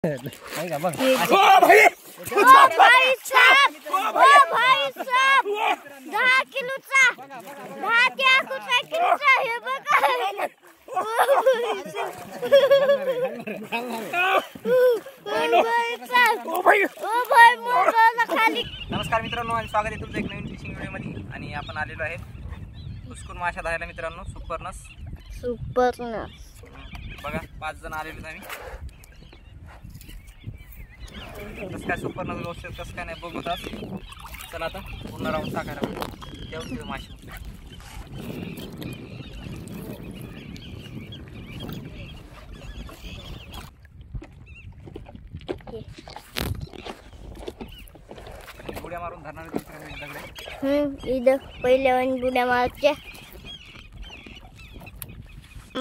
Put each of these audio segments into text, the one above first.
का बघ भाई साहब 10 किलोचा 10 ते 11 किलोचा हे बघा नमस्कार मित्रांनो आणि स्वागत आहे तुमचं एक नवीन फिशिंग व्हिडिओ मध्ये। आणि आपण आलेलो आहे पुष्कून माशा धरायला मित्रांनो। सुपरनस बघा 5 जण आलेलो आम्ही। कसं काय सुपरनस व्यवस्थित कसं काय नाही बघू तास। चला आता पूर्ण राऊंड टाकायला देऊन देऊ मासे। बुड्या मारून धरणार दगडे। इथं पहिल्या वन बुड्या मारच्या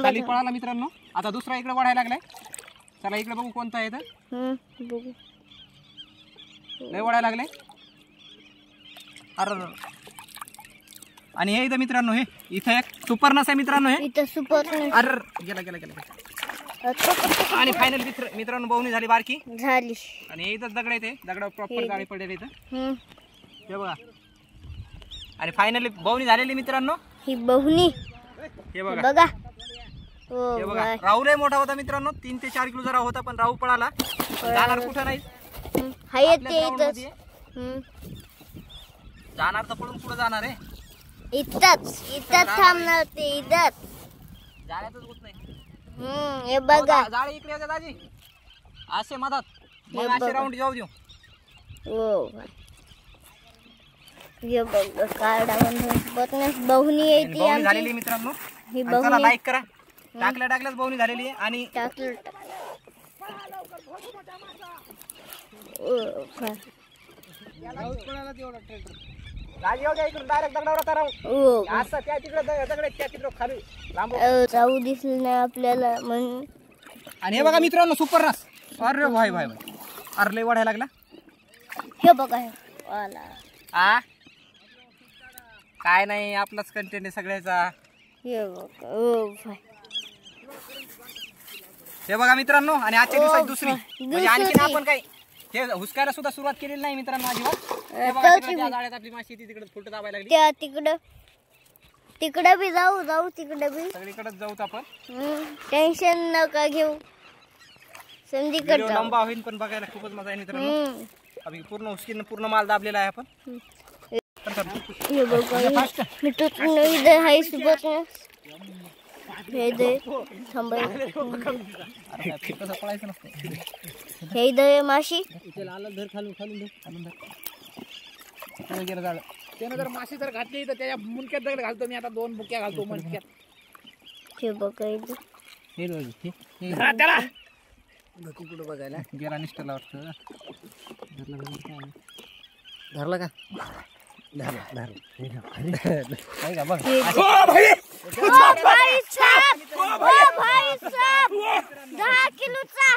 खाली पळाला मित्रांनो। आता दुसरा इकडे वाढायला लागलाय। चला इकडे बघू कोणता आहे तर बघू लय वाढायला लागले। अरे आणि हे इथं मित्रांनो हे इथं एक सुपरनस आहे मित्रांनो। हे इथं सुपरनस अरे गेला गेला गेला। आणि फायनल मित्रांनो बहुनी झाली बारकी झाली। आणि हे इथं दगड येते दगडावर प्रॉपर जाळी पडलेली इथं हे बघा। आणि फायनली बहुनी झालेली मित्रांनो। ही बहुनी हे बघा बघा हे बघा। राहू लय मोठा होता मित्रांनो 3 ते 4 किलो जरा होता पण राहू पळाला जाणार कुठं नाही। हाय ते इथं जाणार तर पळून पुढे जाणार आहे। इथंच थांबणार ते इथंच जाण्यातच होत नाही। हे बघा जाळे इकडे येते दाजी असे मधात मग असे राऊंड जाऊ देऊ। हे बघा काढा सुपरनस बहुनी येते बहुनी झालेली मित्रांनो। ही चला लाईक करा। टाकल्याच बहुनी झालेली आहे। आणि टाकलं डायरेक्ट दगडावर असं त्या तिकडे दगड त्या तिकडे खाली लांब जाऊ दिसलं नाही आपल्याला म्हणून। आणि हे बघा मित्रांनो सुपरनस। अरे भाई भाई भाई अरे लय वाढायला लागला। हे बघा वाला आ काय नाही आपलाच कंटेंट आहे सगळ्याचा। हे बघा हे बघा मित्रांनो। आणि आजच्या दिवसाची दुसरी म्हणजे आणखी आपण काही हे हुसकायला सुद्धा सुरुवात केलेली नाही मित्रांनो अजिबात। हे बघा त्या जाळ्यात आपली माशी तिकडे फुट दाबायला लागली। त्या तिकडे बी जाऊ तिकडे बी सगळीकडेच जाऊ आपण। टेन्शन नका घेऊ संधीकडे जाऊ। लंबा होईल पण बघायला खूपच मजा आहे मित्रांनो। अभी पूर्ण हुसकीन पूर्ण माल दाबलेला आहे आपण। हे बघा मित्रांनो इथं हाय सुपरनस हे दे थांबाय कसं पळायचं नसतं। हे इथं माशी धर खालून धर गेलं झालं त्यानं जर माशी जर घातली तर त्याच्या मुंडक्यात दगड घालतो मी। आता 2 बुक्या घालतो मुंडक्यात। हे बघा इथं हे त्याला कुठं बघायला गेला निष्ठला वाटतं। धरला का नाही का बघ भाई साहब 10 किलोचा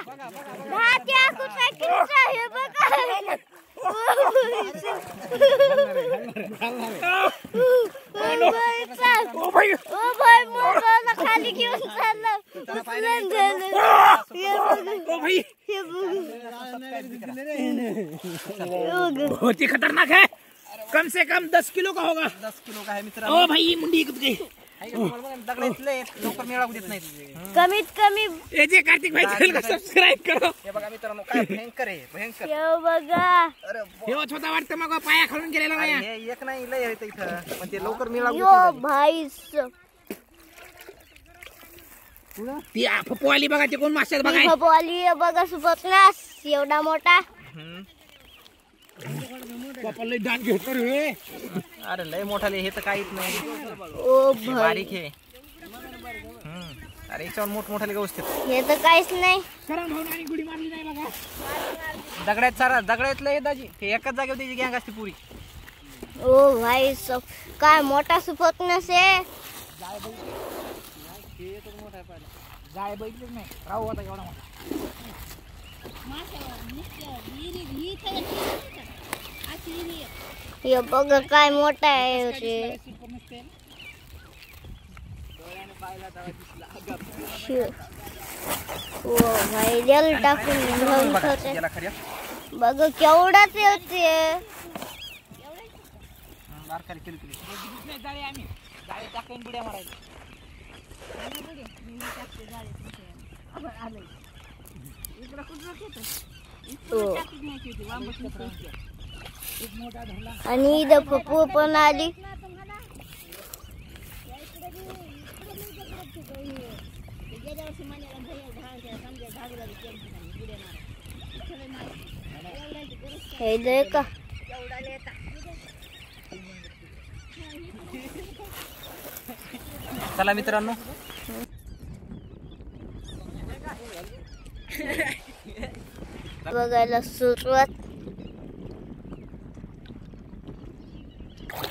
10 ते 11 किलोचा हे बघा भाई मोबाईल खाली घेऊन चालला उचलून झालं। बहुत ही खतरनाक है। कम से कम 10 किलो का होगा। 10 किलो का है मित्रांनो। ओ भाई मुंडी कुछ गई लवकर मिळावू देत नाही। कमीत कमी हे जे कार्तिक भाई चॅनल को सबस्क्राइब करो। हे बघा मित्रांनो काय भयंकर आहे भयंकर। हे बघा अरे हे छोटा वाटतं मग पाया खालून गेलेला नाही। हे एक नाही लय आहे इथं पण ते लवकर मिळावू देत नाही। भाई ती फपवाली बघा ते कोण माशात बघा। फपवाली बघा सुपरनस एवढा मोठा। पप्पाला डान घेतो रे। अरे लय मोठा हे तर काहीच नाही। ओ भाई बारीक आहे। अरे याच्यावर मोठमोठाले व्यवस्थित हे तर काहीच नाही। आणि गुडी मारली नाही बघा दगडात सारा दगडातलं आहे दाजी। ते एकाच जागेवर त्याची गँग असते पुरी। ओ भाई काय मोठा सुपरनस आहे। जाळे बघितलेच नाही राहू आता एवढा मोठा। हे बघा काय मोठा आहे। ओ भाई जल टाकून घेऊन खाते याला खऱ्या बघ केवढाच येते बारकाली केली केली जाळी आम्ही जाळी टाकून बुड्या मारायला आणि इथं पप्पू पण आली हे दे का चला मित्रांनो बघायला सुरुवात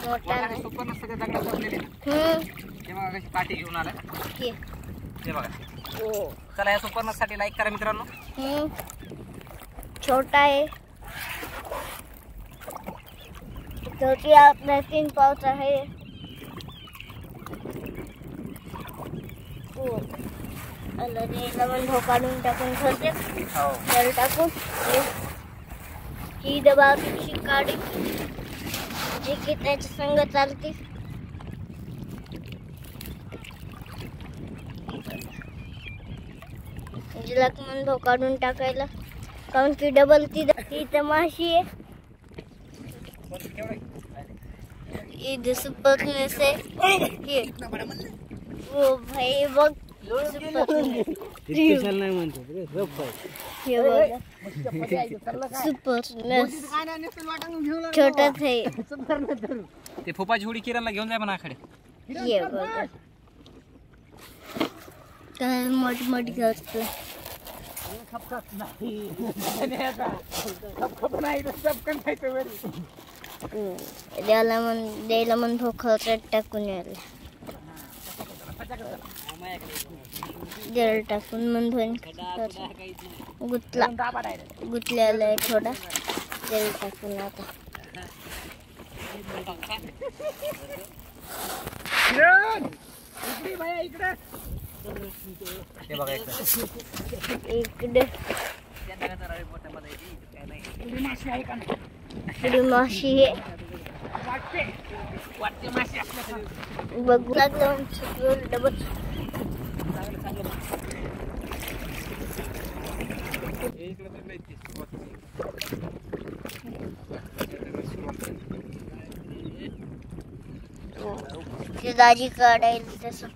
मोठा नाही. सुपर सगळे दगडात बसलेले ते बघा कशी काठी घेऊन आलाय हे. ते बघा ओ. चला या सुपर साठी लाईक करा मित्रांनो छोटा आहे छोटी आपल्या 3 पावचा आहे ओ आला रेला पण काढून टाकून ठेवते हो जल टाकून ही दबावची काढी जी की त्याच्या संग चालते जिला म्हणतो काढून टाकायला कारण की डबल ती तमाशी आहे ये सुपरनेस है ये वो भाई बघ स्पेशल नाही म्हणतो रे रफ आहे हे बघ सुपरनेस छोटाच आहे ते फोपाची हुडी किरणला घेऊन जाय म्हणा आखाडे ये बघ काय मोठ करतो द्यायला मन खर्च टाकून यायला जल टाकून मन धुवून गुतल्याला आहे थोडा जल टाकून आता ते बघा इकडे माशी आहे बघू लागलं डबल दाजी काढायला तसं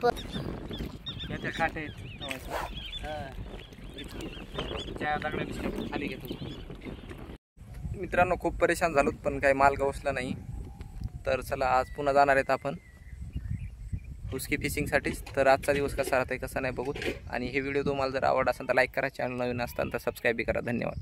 पण खाली घेतो मित्रांनो खूप परेशान झालो पण काही माल गवसला नाही तर चला आज पुन्हा जाणार आहेत आपण हुस्की फिशिंगसाठीच तर आजचा दिवस कसा राहतोय कसा नाही बघू आणि हे व्हिडिओ तुम्हाला जर आवडला असेल तर लाईक करा चॅनल नवीन असताना तर सबस्क्राईब करा धन्यवाद